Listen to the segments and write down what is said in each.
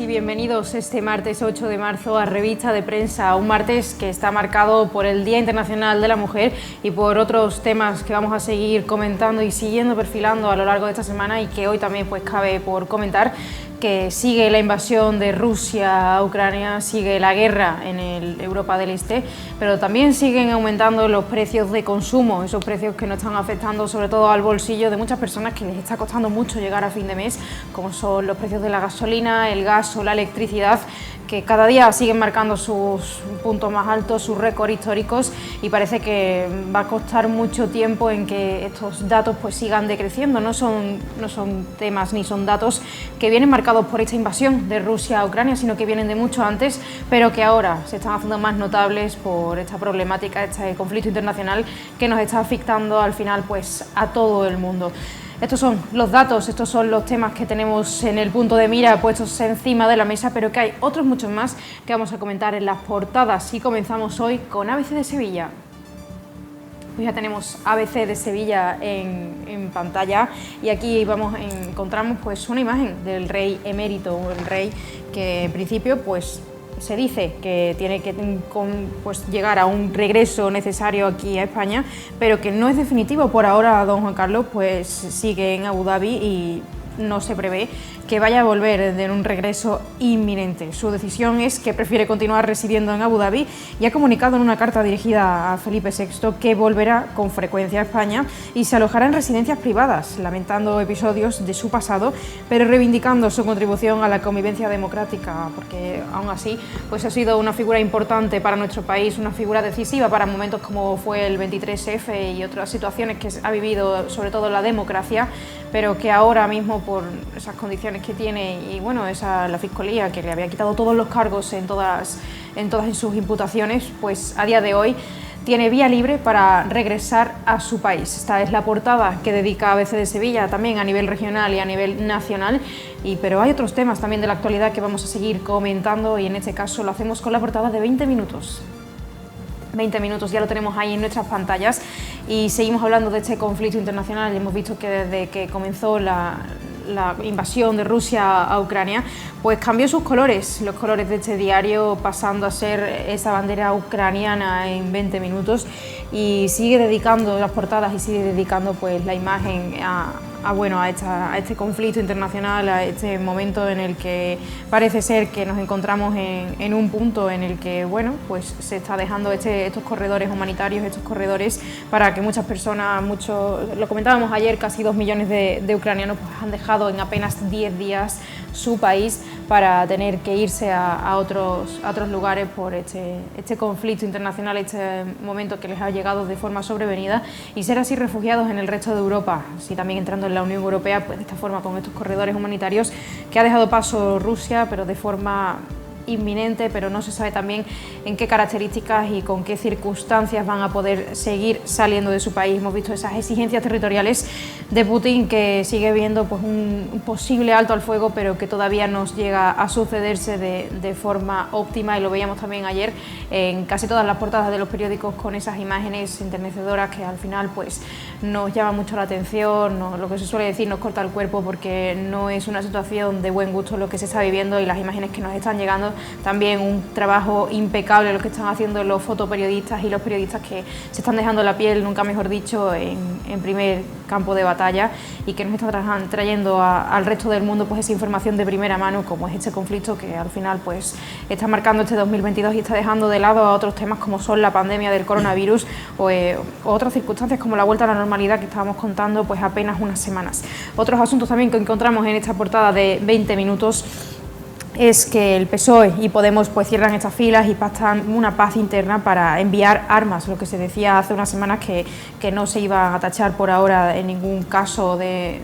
y bienvenidos este martes 8 de marzo a Revista de Prensa, un martes que está marcado por el Día Internacional de la Mujer y por otros temas que vamos a seguir comentando y siguiendo perfilando a lo largo de esta semana y que hoy también pues cabe por comentar, que sigue la invasión de Rusia a Ucrania, sigue la guerra en Europa del Este, pero también siguen aumentando los precios de consumo, esos precios que nos están afectando sobre todo al bolsillo de muchas personas que les está costando mucho llegar a fin de mes, como son los precios de la gasolina, el gas o la electricidad, que cada día siguen marcando sus puntos más altos, sus récords históricos, y parece que va a costar mucho tiempo en que estos datos pues sigan decreciendo. No son temas ni son datos que vienen marcados por esta invasión de Rusia a Ucrania, sino que vienen de mucho antes, pero que ahora se están haciendo más notables por esta problemática, este conflicto internacional que nos está afectando al final pues a todo el mundo. Estos son los datos, estos son los temas que tenemos en el punto de mira puestos encima de la mesa, pero que hay otros muchos más que vamos a comentar en las portadas. Y comenzamos hoy con ABC de Sevilla. Pues ya tenemos ABC de Sevilla en pantalla y aquí encontramos pues una imagen del rey emérito, el rey que en principio pues se dice que tiene que llegar a un regreso necesario aquí a España, pero que no es definitivo. Por ahora don Juan Carlos pues sigue en Abu Dhabi y no se prevé que vaya a volver en un regreso inminente. Su decisión es que prefiere continuar residiendo en Abu Dhabi y ha comunicado en una carta dirigida a Felipe VI que volverá con frecuencia a España y se alojará en residencias privadas, lamentando episodios de su pasado, pero reivindicando su contribución a la convivencia democrática, porque aún así pues ha sido una figura importante para nuestro país, una figura decisiva para momentos como fue el 23F y otras situaciones que ha vivido sobre todo la democracia, pero que ahora mismo por esas condiciones que tiene y bueno, la Fiscalía que le había quitado todos los cargos en todas sus imputaciones, pues a día de hoy tiene vía libre para regresar a su país. Esta es la portada que dedica ABC de Sevilla, también a nivel regional y a nivel nacional, pero hay otros temas también de la actualidad que vamos a seguir comentando y en este caso lo hacemos con la portada de 20 minutos. 20 minutos, ya lo tenemos ahí en nuestras pantallas y seguimos hablando de este conflicto internacional. Hemos visto que desde que comenzó la invasión de Rusia a Ucrania, pues cambió sus colores, los colores de este diario, pasando a ser esa bandera ucraniana en 20 minutos y sigue dedicando las portadas y sigue dedicando pues la imagen a este conflicto internacional, a este momento en el que parece ser que nos encontramos en un punto en el que bueno, pues se está dejando estos corredores humanitarios, estos corredores para que muchas personas, lo comentábamos ayer, casi 2 millones de ucranianos pues han dejado en apenas 10 días su país para tener que irse a otros lugares por este conflicto internacional, este momento que les ha llegado de forma sobrevenida y ser así refugiados en el resto de Europa, así también entrando en la Unión Europea, pues de esta forma con estos corredores humanitarios que ha dejado paso Rusia, pero de forma inminente, pero no se sabe también en qué características y con qué circunstancias van a poder seguir saliendo de su país. Hemos visto esas exigencias territoriales de Putin que sigue viendo pues un posible alto al fuego, pero que todavía no llega a sucederse de forma óptima, y lo veíamos también ayer en casi todas las portadas de los periódicos con esas imágenes enternecedoras que al final pues nos llama mucho la atención, lo que se suele decir, nos corta el cuerpo, porque no es una situación de buen gusto lo que se está viviendo y las imágenes que nos están llegando. También un trabajo impecable lo que están haciendo los fotoperiodistas y los periodistas que se están dejando la piel, nunca mejor dicho, en primer campo de batalla y que nos están trayendo al resto del mundo pues esa información de primera mano, como es este conflicto que al final pues está marcando este 2022 y está dejando de lado a otros temas como son la pandemia del coronavirus o otras circunstancias como la vuelta a la normalidad que estábamos contando pues apenas unas semanas. Otros asuntos también que encontramos en esta portada de 20 minutos es que el PSOE y Podemos pues cierran estas filas y pactan una paz interna para enviar armas, lo que se decía hace unas semanas que no se iba a tachar por ahora en ningún caso de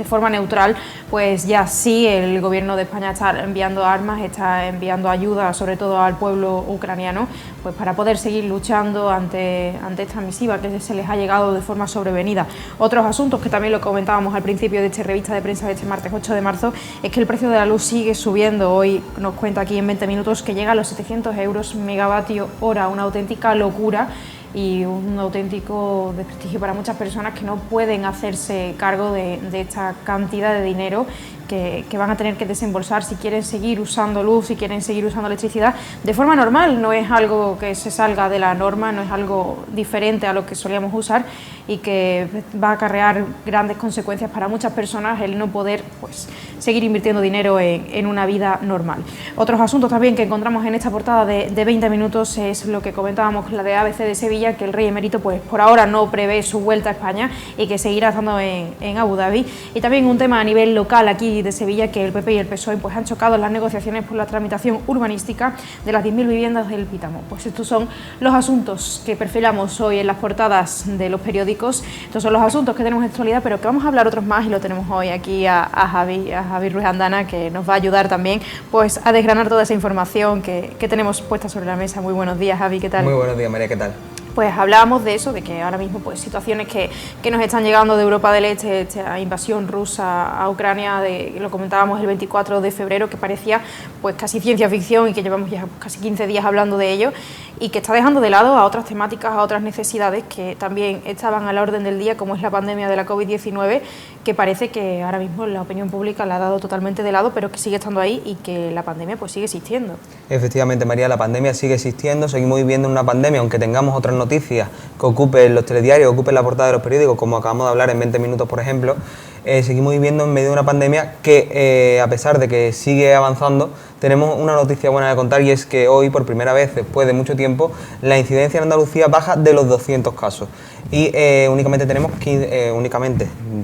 forma neutral, pues ya sí el gobierno de España está enviando armas, está enviando ayuda sobre todo al pueblo ucraniano pues para poder seguir luchando ante esta misiva que se les ha llegado de forma sobrevenida. Otros asuntos que también lo comentábamos al principio de esta revista de prensa de este martes 8 de marzo es que el precio de la luz sigue subiendo. Hoy nos cuenta aquí en 20 minutos que llega a los 700 euros megavatio hora, una auténtica locura y un auténtico desprestigio para muchas personas que no pueden hacerse cargo de esta cantidad de dinero que van a tener que desembolsar si quieren seguir usando luz, si quieren seguir usando electricidad de forma normal. No es algo que se salga de la norma, no es algo diferente a lo que solíamos usar y que va a acarrear grandes consecuencias para muchas personas el no poder pues, seguir invirtiendo dinero en una vida normal. Otros asuntos también que encontramos en esta portada de 20 minutos es lo que comentábamos, la de ABC de Sevilla, que el rey emérito pues por ahora no prevé su vuelta a España y que seguirá estando en Abu Dhabi. Y también un tema a nivel local aquí de Sevilla, que el PP y el PSOE pues, han chocado en las negociaciones por la tramitación urbanística de las 10.000 viviendas del Pítamo. Pues estos son los asuntos que perfilamos hoy en las portadas de los periódicos. Estos son los asuntos que tenemos en actualidad, pero que vamos a hablar otros más y lo tenemos hoy aquí a Javi Ruiz Andana, que nos va a ayudar también pues, a desgranar toda esa información que tenemos puesta sobre la mesa. Muy buenos días, Javi, ¿qué tal? Muy buenos días, María, ¿qué tal? Pues hablábamos de eso, de que ahora mismo pues situaciones que nos están llegando de Europa del Este, esta invasión rusa a Ucrania, lo comentábamos el 24 de febrero, que parecía pues casi ciencia ficción y que llevamos ya casi 15 días hablando de ello y que está dejando de lado a otras temáticas, a otras necesidades que también estaban a la orden del día, como es la pandemia de la COVID-19, que parece que ahora mismo la opinión pública la ha dado totalmente de lado, pero que sigue estando ahí y que la pandemia pues sigue existiendo. Efectivamente, María, la pandemia sigue existiendo, seguimos viviendo una pandemia, aunque tengamos otras noticias que ocupen los telediarios, ocupen la portada de los periódicos, como acabamos de hablar en 20 minutos, por ejemplo, seguimos viviendo en medio de una pandemia que, a pesar de que sigue avanzando, tenemos una noticia buena de contar, y es que hoy, por primera vez, después de mucho tiempo, la incidencia en Andalucía baja de los 200 casos. Y únicamente tenemos,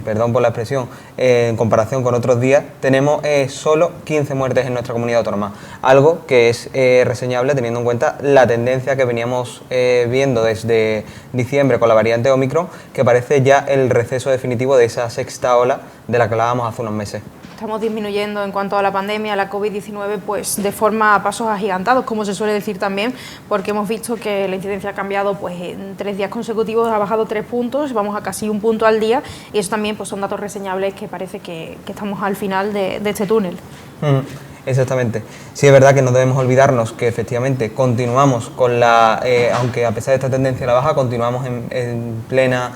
perdón por la expresión, en comparación con otros días, tenemos solo 15 muertes en nuestra comunidad autónoma. Algo que es reseñable teniendo en cuenta la tendencia que veníamos viendo desde diciembre con la variante Omicron, que parece ya el receso definitivo de esa sexta ola de la que hablábamos hace unos meses. Estamos disminuyendo en cuanto a la pandemia, la COVID-19, pues de forma a pasos agigantados, como se suele decir también, porque hemos visto que la incidencia ha cambiado pues en 3 días consecutivos, ha bajado 3 puntos, vamos a casi 1 punto al día, y eso también pues son datos reseñables que parece que estamos al final de este túnel. Exactamente. Sí, es verdad que no debemos olvidarnos que efectivamente continuamos con la, aunque a pesar de esta tendencia a la baja, continuamos en plena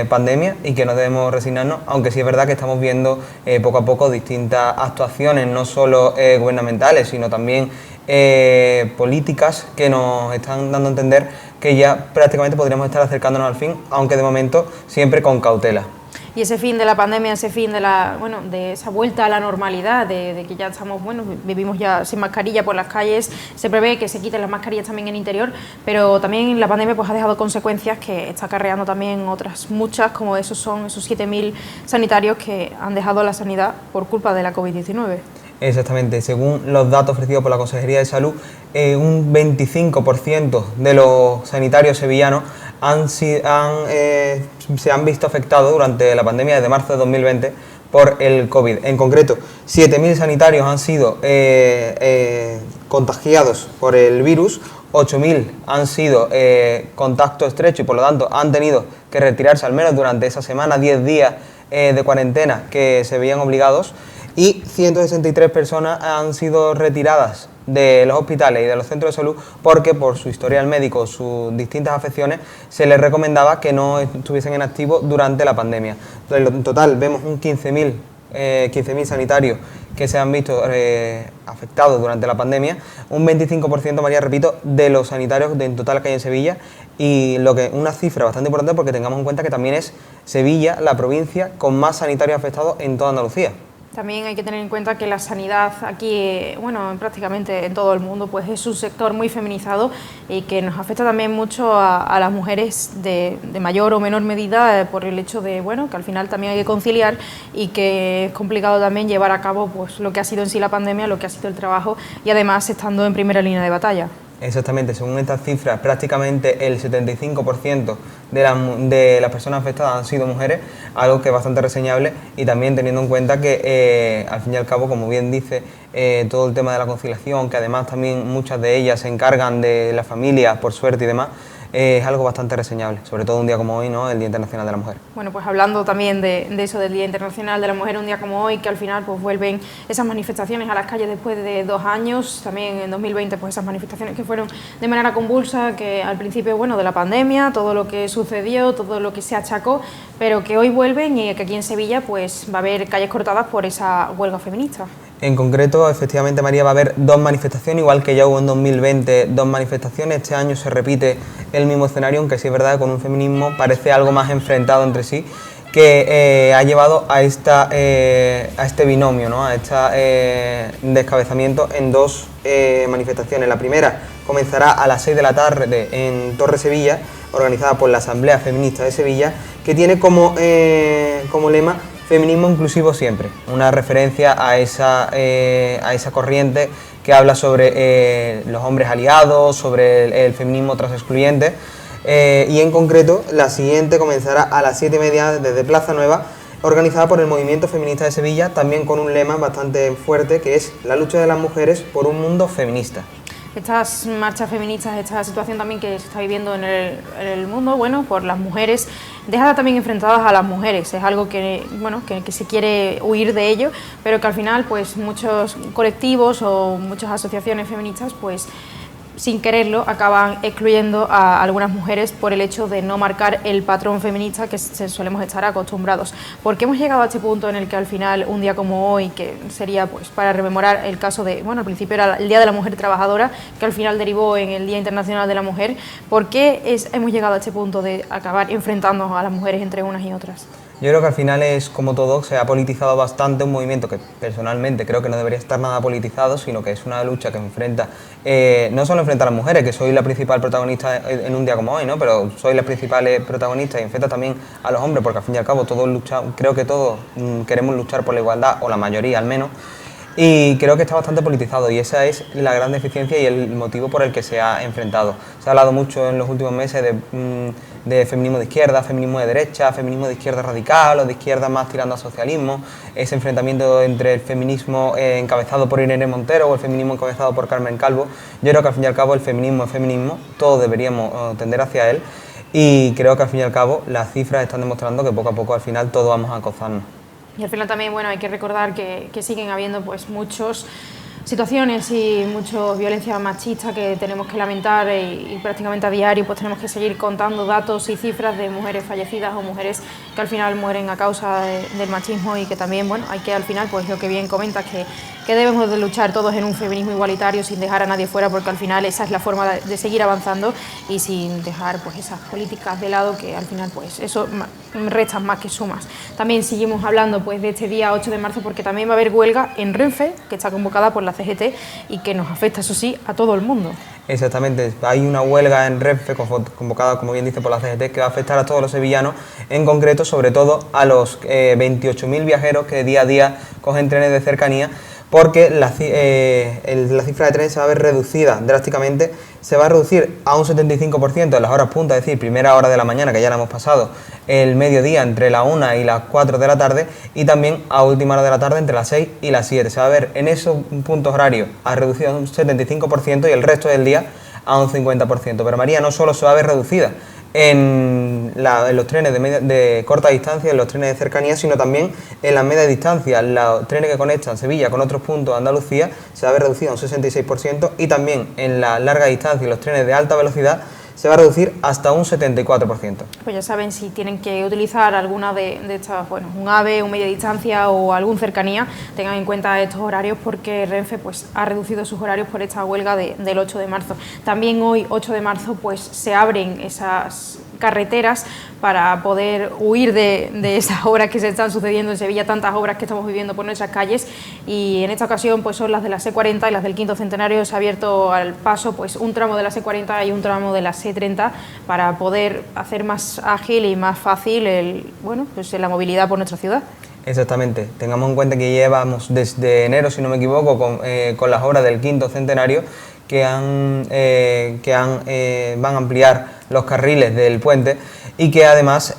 pandemia y que no debemos resignarnos, aunque sí es verdad que estamos viendo poco a poco distintas actuaciones, no solo gubernamentales, sino también políticas que nos están dando a entender que ya prácticamente podríamos estar acercándonos al fin, aunque de momento siempre con cautela. Y ese fin de la pandemia, ese fin de esa vuelta a la normalidad, de que ya estamos, vivimos ya sin mascarilla por las calles, se prevé que se quiten las mascarillas también en interior, pero también la pandemia pues ha dejado consecuencias que está acarreando también otras muchas, como esos 7.000 sanitarios que han dejado la sanidad por culpa de la COVID-19. Exactamente, según los datos ofrecidos por la Consejería de Salud, un 25% de los sanitarios sevillanos se han visto afectados durante la pandemia desde marzo de 2020 por el COVID. En concreto, 7.000 sanitarios han sido contagiados por el virus, 8.000 han sido contacto estrecho y por lo tanto han tenido que retirarse al menos durante esa semana, 10 días de cuarentena que se veían obligados, y 163 personas han sido retiradas de los hospitales y de los centros de salud porque por su historial médico, sus distintas afecciones, se les recomendaba que no estuviesen en activo durante la pandemia. En total vemos un 15.000 sanitarios que se han visto afectados durante la pandemia, un 25%, María, repito, de los sanitarios en total que hay en Sevilla, y una cifra bastante importante porque tengamos en cuenta que también es Sevilla la provincia con más sanitarios afectados en toda Andalucía. También hay que tener en cuenta que la sanidad aquí, prácticamente en todo el mundo, pues es un sector muy feminizado y que nos afecta también mucho a las mujeres de mayor o menor medida por el hecho de, que al final también hay que conciliar y que es complicado también llevar a cabo pues lo que ha sido en sí la pandemia, lo que ha sido el trabajo y además estando en primera línea de batalla. Exactamente, según estas cifras, prácticamente el 75% de las personas afectadas han sido mujeres, algo que es bastante reseñable, y también teniendo en cuenta que, al fin y al cabo, como bien dice, todo el tema de la conciliación, que además también muchas de ellas se encargan de la familia, por suerte y demás, es algo bastante reseñable, sobre todo un día como hoy, ¿no?, el Día Internacional de la Mujer. Bueno, pues hablando también de eso del Día Internacional de la Mujer, un día como hoy, que al final pues vuelven esas manifestaciones a las calles después de 2 años, también en 2020 pues esas manifestaciones que fueron de manera convulsa, que al principio, bueno, de la pandemia, todo lo que sucedió, todo lo que se achacó, pero que hoy vuelven y que aquí en Sevilla pues va a haber calles cortadas por esa huelga feminista. En concreto, efectivamente, María, va a haber 2 manifestaciones, igual que ya hubo en 2020 2 manifestaciones. Este año se repite el mismo escenario, aunque sí es verdad que con un feminismo parece algo más enfrentado entre sí, que ha llevado a este binomio, ¿no?, a este descabezamiento en 2 manifestaciones. La primera comenzará a las 6 de la tarde en Torre Sevilla, organizada por la Asamblea Feminista de Sevilla, que tiene como lema feminismo inclusivo siempre, una referencia a esa corriente que habla sobre los hombres aliados, sobre el feminismo transexcluyente, y en concreto la siguiente comenzará a las 7:30 desde Plaza Nueva, organizada por el Movimiento Feminista de Sevilla, también con un lema bastante fuerte que es la lucha de las mujeres por un mundo feminista. Estas marchas feministas, esta situación también que se está viviendo en el mundo, bueno, por las mujeres, deja también enfrentadas a las mujeres, es algo que, bueno, que se quiere huir de ello, pero que al final pues muchos colectivos o muchas asociaciones feministas pues sin quererlo acaban excluyendo a algunas mujeres por el hecho de no marcar el patrón feminista que solemos estar acostumbrados. ¿Por qué hemos llegado a este punto en el que al final un día como hoy, que sería pues para rememorar el caso de, bueno, al principio era el Día de la Mujer Trabajadora, que al final derivó en el Día Internacional de la Mujer, ¿por qué hemos llegado a este punto de acabar enfrentándonos a las mujeres entre unas y otras? Yo creo que al final es como todo, se ha politizado bastante un movimiento que personalmente creo que no debería estar nada politizado, sino que es una lucha que enfrenta, no solo enfrenta a las mujeres, que soy la principal protagonista en un día como hoy, ¿no?, pero soy las principales protagonistas, y enfrenta también a los hombres, porque al fin y al cabo todos creo que todos queremos luchar por la igualdad, o la mayoría al menos, y creo que está bastante politizado, y esa es la gran deficiencia y el motivo por el que se ha enfrentado. Se ha hablado mucho en los últimos meses de feminismo de izquierda, feminismo de derecha, feminismo de izquierda radical o de izquierda más tirando a socialismo, ese enfrentamiento entre el feminismo encabezado por Irene Montero o el feminismo encabezado por Carmen Calvo. Yo creo que al fin y al cabo el feminismo es feminismo, todos deberíamos tender hacia él, y creo que al fin y al cabo las cifras están demostrando que poco a poco al final todos vamos a acosarnos. Y al final también, bueno, hay que recordar que siguen habiendo pues muchas situaciones y mucha violencia machista que tenemos que lamentar y prácticamente a diario pues tenemos que seguir contando datos y cifras de mujeres fallecidas o mujeres que al final mueren a causa del machismo, y que también, bueno, hay que al final, pues lo que bien comentas, que debemos de luchar todos en un feminismo igualitario sin dejar a nadie fuera, porque al final esa es la forma de seguir avanzando y sin dejar pues esas políticas de lado que al final pues eso restan más que sumas. También seguimos hablando pues de este día 8 de marzo porque también va a haber huelga en Renfe, que está convocada por la CGT y que nos afecta, eso sí, a todo el mundo. Exactamente, hay una huelga en Renfe convocada, como bien dice, por la CGT, que va a afectar a todos los sevillanos, en concreto, sobre todo, a los 28.000 viajeros que día a día cogen trenes de cercanía, porque la cifra de trenes se va a ver reducida drásticamente, se va a reducir a un 75% en las horas punta, es decir, primera hora de la mañana, que ya la hemos pasado, el mediodía entre la 1 y las 4 de la tarde, y también a última hora de la tarde entre las 6 y las 7. Se va a ver en esos puntos horarios a reducido a un 75% y el resto del día a un 50%. Pero María, no solo se va a ver reducida en los trenes de corta distancia, en los trenes de cercanía, sino también en las media distancia. Los trenes que conectan Sevilla con otros puntos de Andalucía se va a ver reducido a un 66%, y también en la larga distancia y los trenes de alta velocidad se va a reducir hasta un 74%. Pues ya saben, si tienen que utilizar alguna de estas, bueno, un AVE, un media distancia o algún cercanía, tengan en cuenta estos horarios, porque Renfe pues ha reducido sus horarios por esta huelga del 8 de marzo. También hoy, 8 de marzo, pues se abren esas carreteras para poder huir de esas obras que se están sucediendo en Sevilla, tantas obras que estamos viviendo por nuestras calles, y en esta ocasión pues son las de la C40 y las del quinto centenario. Se ha abierto al paso pues un tramo de la C40 y un tramo de la C30 para poder hacer más ágil y más fácil pues la movilidad por nuestra ciudad. Exactamente, tengamos en cuenta que llevamos desde enero, si no me equivoco, con las obras del quinto centenario que van a ampliar los carriles del puente, y que además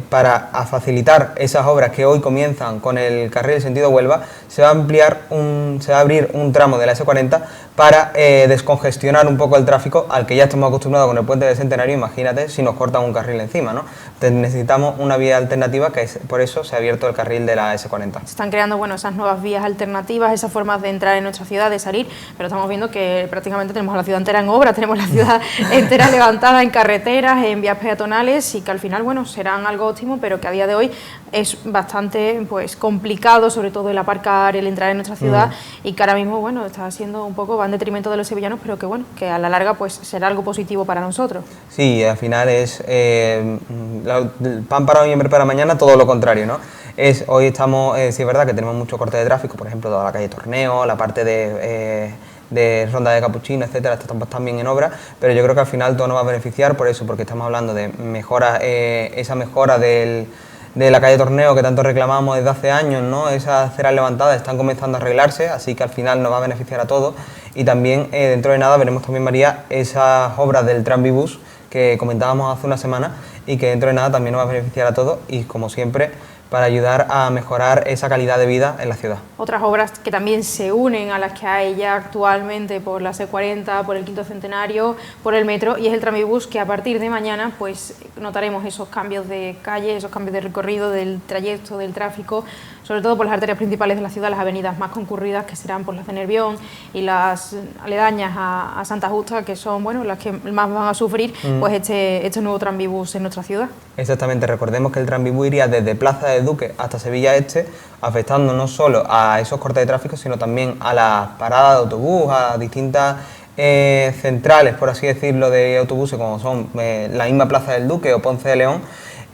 para facilitar esas obras que hoy comienzan con el carril sentido Huelva, se va a abrir un tramo de la S40 para descongestionar un poco el tráfico al que ya estamos acostumbrados con el puente del Centenario. Imagínate si nos cortan un carril encima, ¿no? Entonces necesitamos una vía alternativa, por eso se ha abierto el carril de la S40. Se están creando, bueno, esas nuevas vías alternativas, esas formas de entrar en nuestra ciudad, de salir, pero estamos viendo que prácticamente tenemos la ciudad entera en obra, tenemos la ciudad entera levantada en carreteras, en vías peatonales, y que al final, bueno, serán algo óptimo, pero que a día de hoy es bastante, pues, complicado, sobre todo el aparcar, el entrar en nuestra ciudad, y que ahora mismo, bueno, está siendo un poco, va en detrimento de los sevillanos, pero que, bueno, que a la larga, pues, será algo positivo para nosotros. Sí, al final es pan para hoy y hambre para mañana, todo lo contrario, ¿no? Hoy estamos, sí es verdad que tenemos mucho corte de tráfico, por ejemplo, toda la calle Torneo, la parte de Ronda de Capuchino, etcétera, estamos también en obra, pero yo creo que al final todo nos va a beneficiar por eso, porque estamos hablando de mejora, esa mejora de la calle Torneo que tanto reclamamos desde hace años, ¿no? Esas aceras levantadas están comenzando a arreglarse, así que al final nos va a beneficiar a todos, y también dentro de nada veremos también, María, esas obras del Tranvibús que comentábamos hace una semana y que dentro de nada también nos va a beneficiar a todos, y como siempre, para ayudar a mejorar esa calidad de vida en la ciudad. Otras obras que también se unen a las que hay ya actualmente por la C40, por el Quinto Centenario, por el metro, y es el Tranvibús, que a partir de mañana pues notaremos esos cambios de calle, esos cambios de recorrido del trayecto, del tráfico, sobre todo por las arterias principales de la ciudad, las avenidas más concurridas, que serán por las de Nervión y las aledañas a Santa Justa, que son, bueno, las que más van a sufrir pues este nuevo Tranvibús en nuestra ciudad. Exactamente, recordemos que el Tranvibús iría desde Plaza de Duque hasta Sevilla Este, afectando no solo a esos cortes de tráfico, sino también a las paradas de autobús, a distintas centrales, por así decirlo, de autobuses, como son la misma Plaza del Duque o Ponce de León,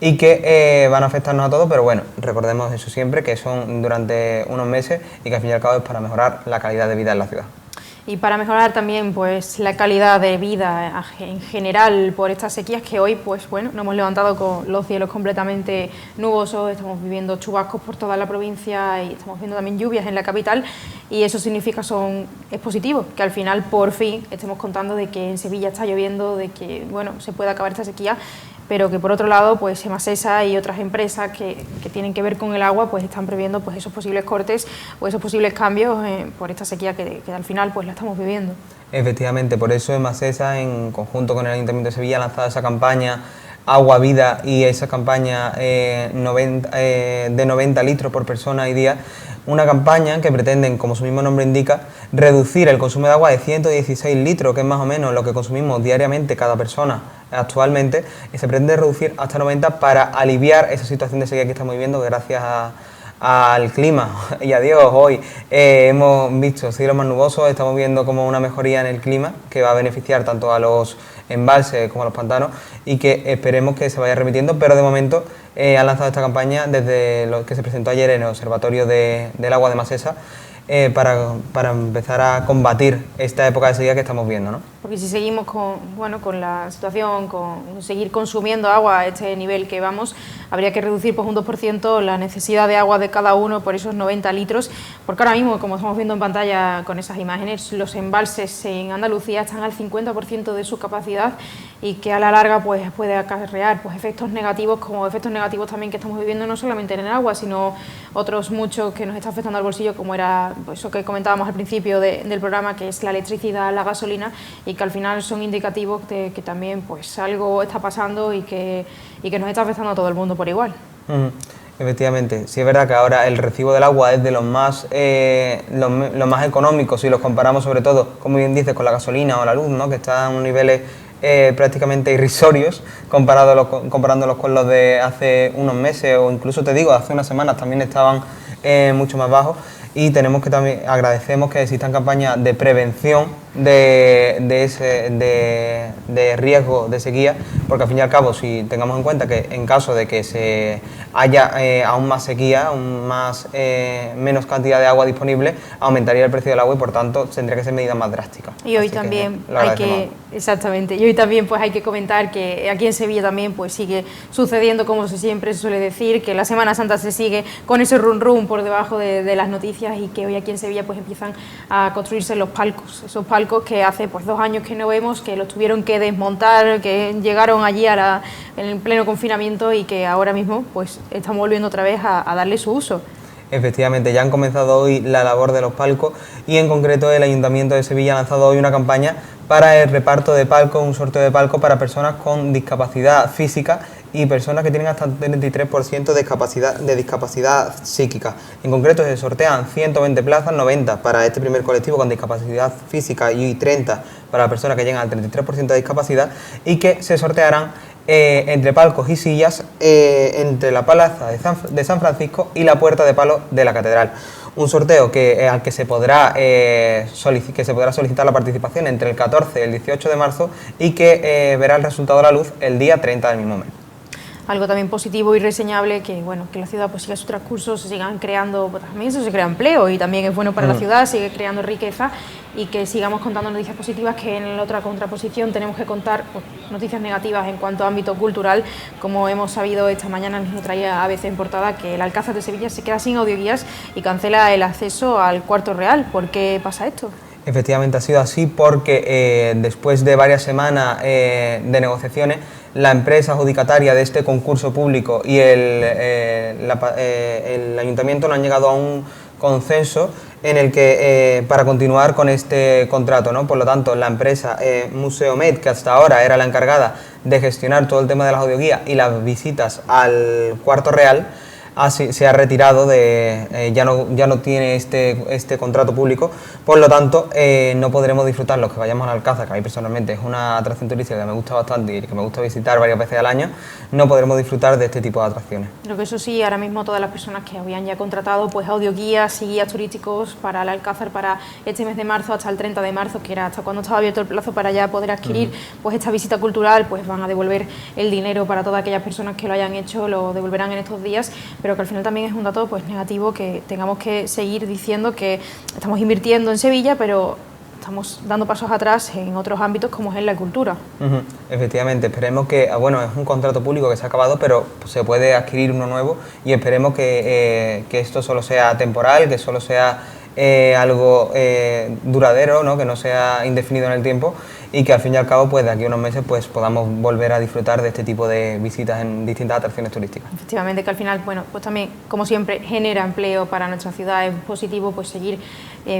y que van a afectarnos a todos, pero bueno, recordemos eso siempre, que son durante unos meses y que al fin y al cabo es para mejorar la calidad de vida en la ciudad. Y para mejorar también pues la calidad de vida en general por estas sequías que hoy pues bueno, nos hemos levantado con los cielos completamente nubosos, estamos viviendo chubascos por toda la provincia y estamos viendo también lluvias en la capital, y eso significa es positivo, que al final por fin estemos contando de que en Sevilla está lloviendo, de que bueno, se puede acabar esta sequía, pero que por otro lado pues Emasesa y otras empresas que tienen que ver con el agua pues están previendo pues esos posibles cortes o esos posibles cambios por esta sequía que al final pues la estamos viviendo. Efectivamente, por eso Emasesa, en conjunto con el Ayuntamiento de Sevilla, ha lanzado esa campaña Agua Vida, y esa campaña de 90 litros por persona y día, una campaña que pretenden, como su mismo nombre indica, reducir el consumo de agua de 116 litros, que es más o menos lo que consumimos diariamente cada persona actualmente, y se pretende reducir hasta 90 para aliviar esa situación de sequía que estamos viviendo, que gracias al clima y a Dios hoy hemos visto cielos más nubosos, estamos viendo como una mejoría en el clima que va a beneficiar tanto a los embalses como a los pantanos, y que esperemos que se vaya repitiendo, pero de momento han lanzado esta campaña desde lo que se presentó ayer en el Observatorio del Agua de Emasesa, para empezar a combatir esta época de sequía que estamos viendo, ¿no? Porque si seguimos con la situación, con seguir consumiendo agua a este nivel que vamos, habría que reducir pues un 2% la necesidad de agua de cada uno por esos 90 litros, porque ahora mismo, como estamos viendo en pantalla con esas imágenes, los embalses en Andalucía están al 50% de su capacidad, y que a la larga pues puede acarrear pues efectos negativos, como efectos negativos también que estamos viviendo no solamente en el agua, sino otros muchos que nos está afectando al bolsillo, como era pues, eso que comentábamos al principio del programa, que es la electricidad, la gasolina, y que al final son indicativos de que también pues algo está pasando y que nos está afectando a todo el mundo por igual. Efectivamente, sí es verdad que ahora el recibo del agua es de los más económicos, si los comparamos sobre todo, como bien dices, con la gasolina o la luz, ¿no? Que están a unos niveles prácticamente irrisorios comparándolos con los de hace unos meses, o incluso te digo, hace unas semanas también estaban mucho más bajos. Y tenemos que también agradecemos que existan campañas de prevención de riesgo de sequía, porque al fin y al cabo, si tengamos en cuenta que en caso de que se haya aún más sequía, menos cantidad de agua disponible, aumentaría el precio del agua y por tanto tendría que ser medidas más drásticas. Y hoy también exactamente, y hoy también pues hay que comentar que aquí en Sevilla también pues sigue sucediendo, como siempre se suele decir, que la Semana Santa se sigue con ese run run por debajo de las noticias, y que hoy aquí en Sevilla pues empiezan a construirse los palcos, esos palcos que hace pues 2 años que no vemos, que los tuvieron que desmontar, que llegaron allí en el pleno confinamiento, y que ahora mismo pues estamos volviendo otra vez a darle su uso. Efectivamente, ya han comenzado hoy la labor de los palcos y en concreto el Ayuntamiento de Sevilla ha lanzado hoy una campaña para el reparto de palcos, un sorteo de palcos para personas con discapacidad física y personas que tienen hasta un 33% de discapacidad psíquica. En concreto se sortean 120 plazas, 90 para este primer colectivo con discapacidad física y 30 para personas que llegan al 33% de discapacidad, y que se sortearán entre palcos y sillas entre la Plaza de San Francisco y la Puerta de Palo de la Catedral. Un sorteo al que se podrá solicitar la participación entre el 14 y el 18 de marzo y que verá el resultado a la luz el día 30 del mismo mes. Algo también positivo y reseñable, que bueno, que la ciudad pues siga su transcurso, se sigan creando, pues, también eso se crea empleo y también es bueno para la ciudad, sigue creando riqueza, y que sigamos contando noticias positivas, que en la otra contraposición tenemos que contar pues, noticias negativas en cuanto a ámbito cultural, como hemos sabido esta mañana, nos traía a veces en portada, que el Alcázar de Sevilla se queda sin audioguías y cancela el acceso al Cuarto Real. ¿Por qué pasa esto? Efectivamente ha sido así porque después de varias semanas de negociaciones, la empresa adjudicataria de este concurso público y el ayuntamiento no han llegado a un consenso en el que para continuar con este contrato, ¿no? Por lo tanto, la empresa Museomed, que hasta ahora era la encargada de gestionar todo el tema de las audioguías y las visitas al Cuarto Real, se ha retirado ya no tiene este contrato público. Por lo tanto, no podremos disfrutar los que vayamos al Alcázar, que a mí personalmente es una atracción turística que me gusta bastante y que me gusta visitar varias veces al año. No podremos disfrutar de este tipo de atracciones. Lo que eso sí, ahora mismo todas las personas que habían ya contratado pues audioguías y guías turísticos para el Alcázar para este mes de marzo hasta el 30 de marzo, que era hasta cuando estaba abierto el plazo para ya poder adquirir pues esta visita cultural, pues van a devolver el dinero para todas aquellas personas que lo hayan hecho, lo devolverán en estos días, pero que al final también es un dato pues negativo, que tengamos que seguir diciendo que estamos invirtiendo en Sevilla, pero estamos dando pasos atrás en otros ámbitos como es en la cultura. Efectivamente, esperemos que, bueno, es un contrato público que se ha acabado, pero se puede adquirir uno nuevo y esperemos que esto solo sea temporal, que solo sea algo duradero, ¿no? Que no sea indefinido en el tiempo, y que al fin y al cabo pues de aquí a unos meses pues podamos volver a disfrutar de este tipo de visitas en distintas atracciones turísticas. Efectivamente, que al final, bueno, pues también, como siempre, genera empleo para nuestra ciudad. Es positivo pues seguir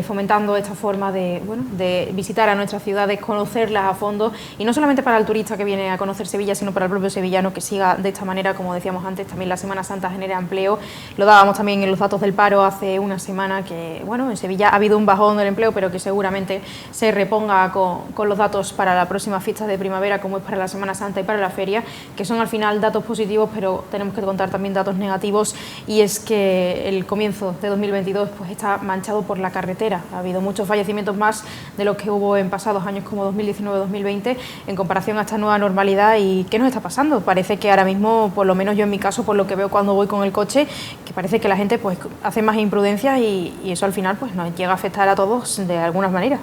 fomentando esta forma de visitar a nuestras ciudades, conocerlas a fondo, y no solamente para el turista que viene a conocer Sevilla, sino para el propio sevillano, que siga de esta manera. Como decíamos antes, también la Semana Santa genera empleo. Lo dábamos también en los datos del paro hace una semana, que bueno, en Sevilla ha habido un bajón del empleo, pero que seguramente se reponga con los datos para la próxima fiesta de primavera, como es para la Semana Santa y para la feria, que son al final datos positivos, pero tenemos que contar también datos negativos, y es que el comienzo de 2022 pues está manchado por la carretera. Ha habido muchos fallecimientos más de los que hubo en pasados años como 2019-2020 en comparación a esta nueva normalidad. ¿Y qué nos está pasando? Parece que ahora mismo, por lo menos yo en mi caso, por lo que veo cuando voy con el coche, que parece que la gente pues hace más imprudencias, y eso al final pues nos llega a afectar a todos de alguna manera.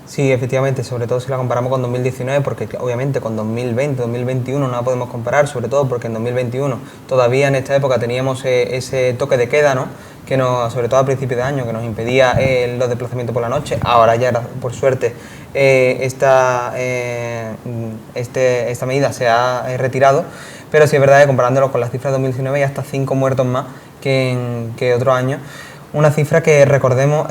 Sí, efectivamente, sobre todo si la comparamos con 2019, porque obviamente con 2020, 2021 no la podemos comparar, sobre todo porque en 2021 todavía en esta época teníamos ese toque de queda, ¿no? Que sobre todo a principios de año, que nos impedía los desplazamientos por la noche. Ahora ya, por suerte, esta medida se ha retirado, pero sí es verdad que comparándolo con las cifras de 2019 hay hasta 5 muertos más que otro año. Una cifra que, recordemos,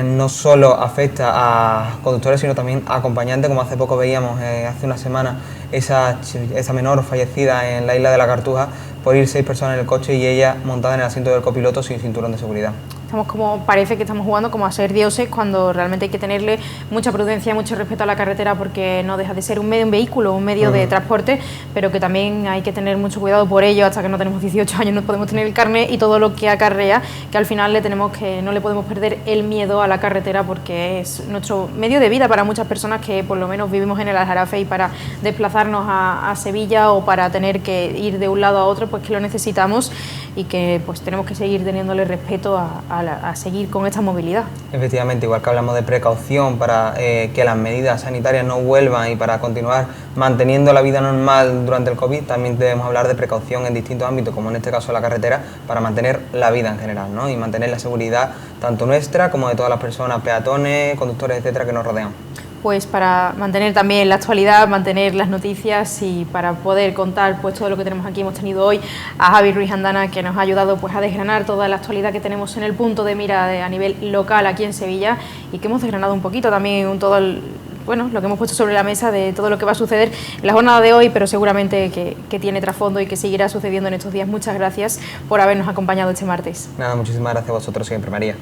no solo afecta a conductores, sino también a acompañantes, como hace poco veíamos, hace una semana, esa menor fallecida en la isla de la Cartuja por ir 6 personas en el coche y ella montada en el asiento del copiloto sin cinturón de seguridad. Parece que estamos jugando como a ser dioses, cuando realmente hay que tenerle mucha prudencia, mucho respeto a la carretera, porque no deja de ser un vehículo, un medio de transporte, pero que también hay que tener mucho cuidado por ello. Hasta que no tenemos 18 años no podemos tener el carnet, y todo lo que acarrea, que al final no le podemos perder el miedo a la carretera, porque es nuestro medio de vida para muchas personas que por lo menos vivimos en el Aljarafe, y para desplazarnos a Sevilla o para tener que ir de un lado a otro, pues que lo necesitamos, y que pues tenemos que seguir teniéndole respeto a seguir con esta movilidad. Efectivamente, igual que hablamos de precaución para que las medidas sanitarias no vuelvan y para continuar manteniendo la vida normal durante el COVID, también debemos hablar de precaución en distintos ámbitos, como en este caso la carretera, para mantener la vida en general, ¿no? Y mantener la seguridad tanto nuestra como de todas las personas, peatones, conductores, etcétera, que nos rodean. pues para mantener también la actualidad, mantener las noticias y para poder contar pues todo lo que tenemos aquí. Hemos tenido hoy a Javi Ruiz Andana, que nos ha ayudado pues a desgranar toda la actualidad que tenemos en el punto de mira a nivel local aquí en Sevilla, y que hemos desgranado un poquito también todo lo que hemos puesto sobre la mesa de todo lo que va a suceder en la jornada de hoy, pero seguramente que tiene trasfondo y que seguirá sucediendo en estos días. Muchas gracias por habernos acompañado este martes. Nada, muchísimas gracias a vosotros siempre, María.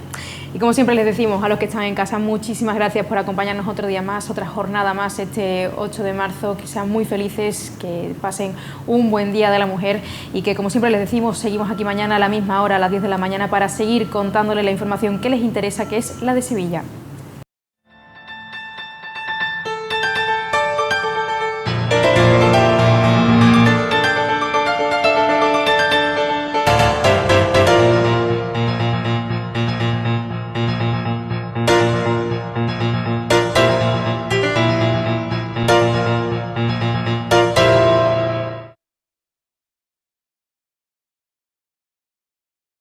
Y como siempre les decimos a los que están en casa, muchísimas gracias por acompañarnos otro día más, otra jornada más este 8 de marzo, que sean muy felices, que pasen un buen Día de la Mujer y que, como siempre les decimos, seguimos aquí mañana a la misma hora, a las 10 de la mañana, para seguir contándoles la información que les interesa, que es la de Sevilla.